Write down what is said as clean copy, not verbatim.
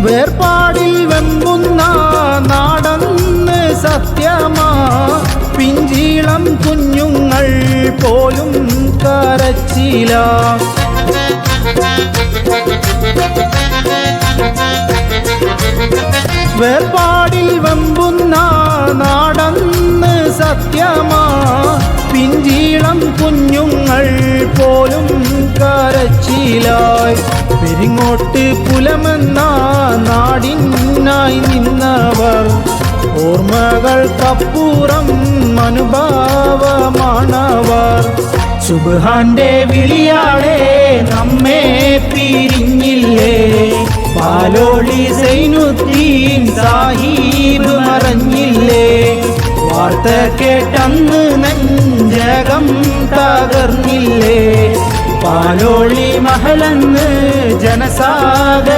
വേർപാടിൽ വെമ്പുന്ന നാടന്ന് സത്യമാ പിഞ്ചീളം കുഞ്ഞുങ്ങൾ പോലും കരച്ചില വേർപാടിൽ വെമ്പുന്ന നാടന്ന് സത്യമാ പിഞ്ചീളം കുഞ്ഞുങ്ങൾ പോലും കരച്ചിലായി പെരിങ്ങോട്ട് പുലമെന്ന നാടിനായി നിന്നവർ ഓർമ്മകൾക്കപ്പുറം അനുഭാവമാണവർ സുബ്ഹാന്റെ വിളിയാളെ നമ്മെ പിരിഞ്ഞില്ലേ പാലോളി സൈനുദ്ദീൻ സാഹിബ് മറഞ്ഞില്ലേ വാർത്ത കേട്ടന്ന് നെഞ്ചകം തകർന്നില്ലേ പാലോളി മഹലെന്ന് ജനസാഗരമായില്ലേ